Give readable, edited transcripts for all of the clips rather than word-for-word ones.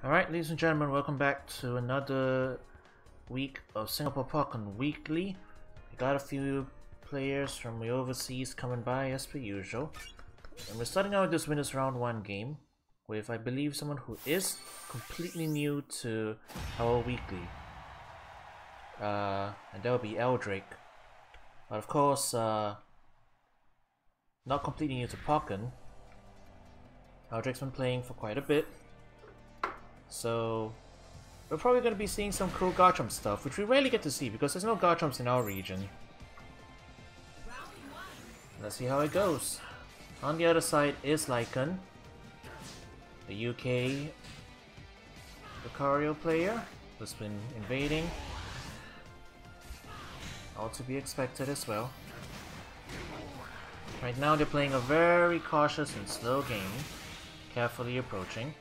Alright, ladies and gentlemen, welcome back to another week of Singapore Pokken Weekly. We got a few players from the overseas coming by as per usual. And we're starting out with this winners round 1 game with, I believe, someone who is completely new to our weekly. And that will be AuraAldrake. But of course, not completely new to Pokken. AuraAldrake's been playing for quite a bit. So, we're probably going to be seeing some cool Garchomp stuff, which we rarely get to see because there's no Garchomps in our region. Let's see how it goes. On the other side is Lycan, the UK Lucario player who's been invading. All to be expected as well. Right now they're playing a very cautious and slow game, carefully approaching.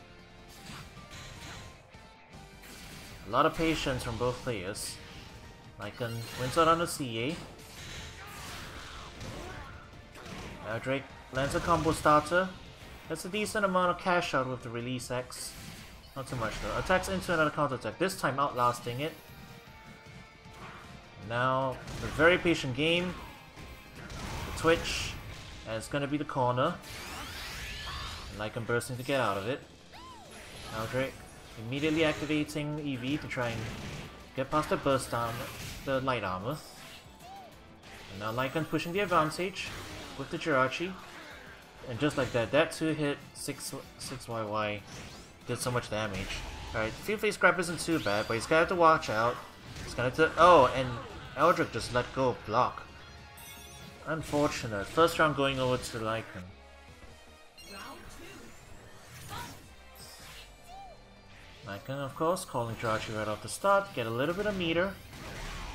A lot of patience from both players. Lycan wins out on the CA. AuraAldrake lands a combo starter. That's a decent amount of cash out with the release X. Not too much though. Attacks into another counter attack, this time outlasting it. Now, a very patient game. The Twitch, and it's gonna be the corner. And Lycan bursting to get out of it. AuraAldrake immediately activating EV to try and get past the burst down, the light armor. And now Lycan pushing the advantage with the Jirachi. And just like that, that 2-hit 6YY did so much damage. Alright, Field Face Grab isn't too bad, but he's gonna have to watch out. He's gonna have to. Oh, and AuraAldrake just let go of block. Unfortunate. First round going over to Lycan. Lycan, of course, calling Jirachi right off the start, get a little bit of meter.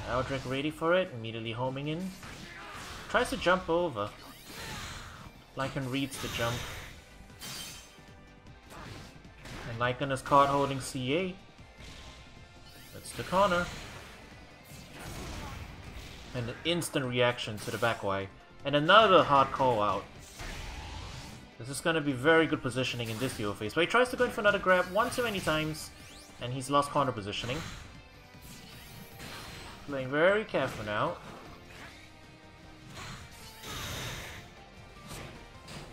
AuraAldrake ready for it, immediately homing in. Tries to jump over. Lycan reads the jump. And Lycan is caught holding CA. That's the corner. And an instant reaction to the back Y. And another hard call out. This is going to be very good positioning in this duo phase, but he tries to go in for another grab one too many times, and he's lost corner positioning. Playing very careful now.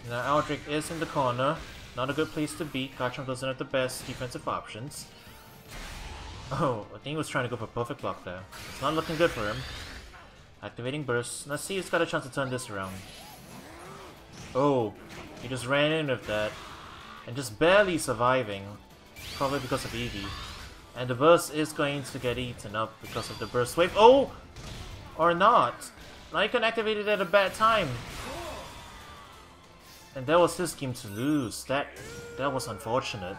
Now AuraAldrake is in the corner, not a good place to be. Garchomp doesn't have the best defensive options. Oh, I think he was trying to go for perfect block there. It's not looking good for him. Activating burst. Let's see if he's got a chance to turn this around. Oh. He just ran in with that, and just barely surviving, probably because of Eevee. And the burst is going to get eaten up because of the burst wave. Oh! Or not! Lycan activated at a bad time. And that was his game to lose. That was unfortunate.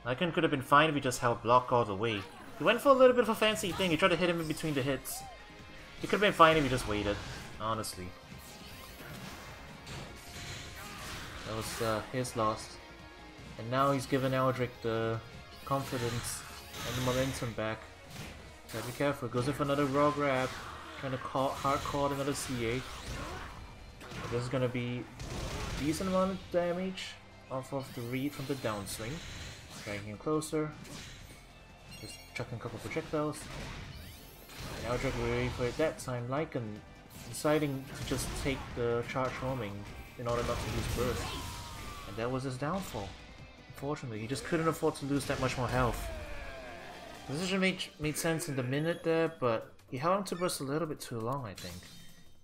Lycan could have been fine if he just held block all the way. He went for a little bit of a fancy thing, he tried to hit him in between the hits. He could have been fine if he just waited, honestly. That was his loss. And now he's given AuraAldrake the confidence and the momentum back. Gotta be careful, goes in for another raw grab. Trying to hard call another CA. But this is gonna be a decent amount of damage off of the read from the downswing. Dragging him closer. Just chucking a couple projectiles. And AuraAldrake ready for it that time. Lycan deciding to just take the charge homing in order not to lose burst. And that was his downfall. Unfortunately, he just couldn't afford to lose that much more health. The decision made sense in the minute there, but he held on to burst a little bit too long, I think.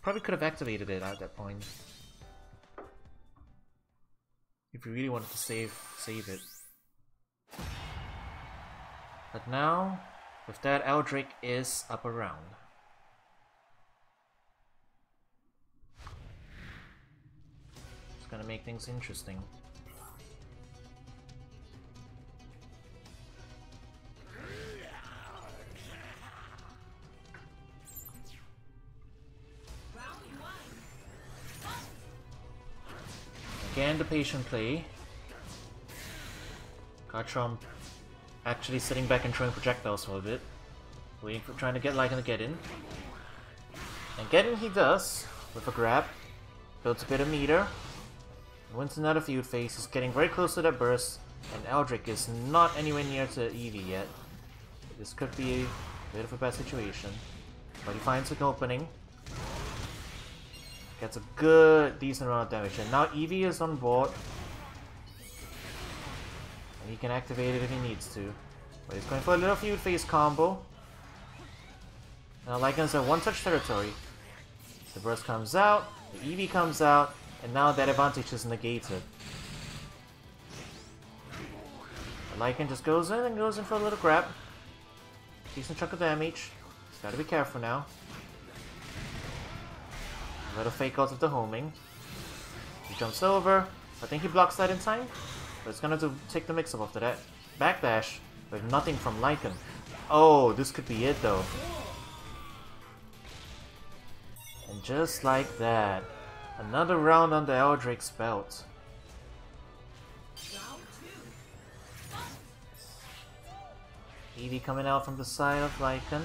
Probably could have activated it at that point. If he really wanted to save it. But now, with that, AuraAldrake is up around. Gonna make things interesting. Again, the patient play. Garchomp actually sitting back and throwing projectiles for a bit. Waiting for trying to get Lycan to get in. And get in he does, with a grab. Builds a bit of meter. Wins another field phase, he's getting very close to that burst. And Aldrake is not anywhere near to Eevee yet. This could be a bit of a bad situation. But he finds an opening. Gets a good, decent amount of damage. And now Eevee is on board. And he can activate it if he needs to. But he's going for a little feud phase combo. Now Lycan's at one-touch territory. The burst comes out, the Eevee comes out, and now that advantage is negated. And Lycan just goes in and goes in for a little grab. Decent chunk of damage. He's gotta be careful now. A little fake out of the homing. He jumps over. I think he blocks that in time. But it's gonna take the mix-up after that. Backdash with nothing from Lycan. Oh, this could be it though. And just like that, another round on the Aldrake's belt. Eevee coming out from the side of Lycan.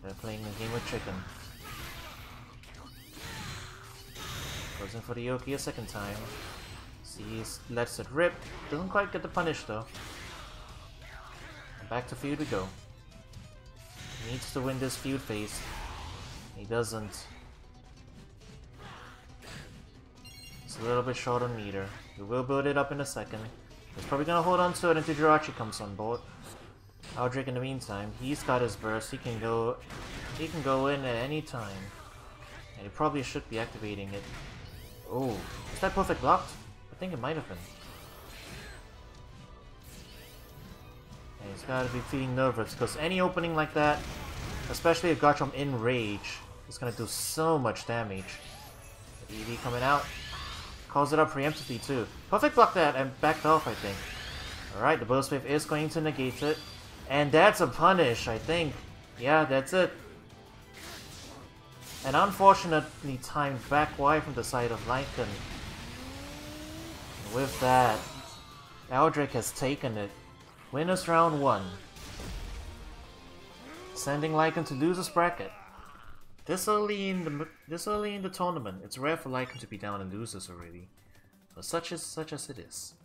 They're playing a game with chicken. Goes in for the Yoki a second time. Sees, lets it rip. Doesn't quite get the punish though. And back to feud we go. He needs to win this feud phase. He doesn't. It's a little bit short on meter. We will build it up in a second. He's probably gonna hold on to it until Jirachi comes on board. Aldrake in the meantime, he's got his burst. He can go in at any time. And he probably should be activating it. Oh, is that perfect blocked? I think it might have been. And he's gotta be feeling nervous because any opening like that, especially a Garchomp in rage, is gonna do so much damage. Eevee coming out. Calls it up preemptively too. Perfect block that and backed off, I think. Alright, the Burst Wave is going to negate it. And that's a punish, I think. Yeah, that's it. And unfortunately timed back wide from the side of Lycan. With that, Aldrake has taken it. Winners round 1. Sending Lycan to losers bracket. This early in the tournament, it's rare for Lycan to be down in losers already. But such as it is.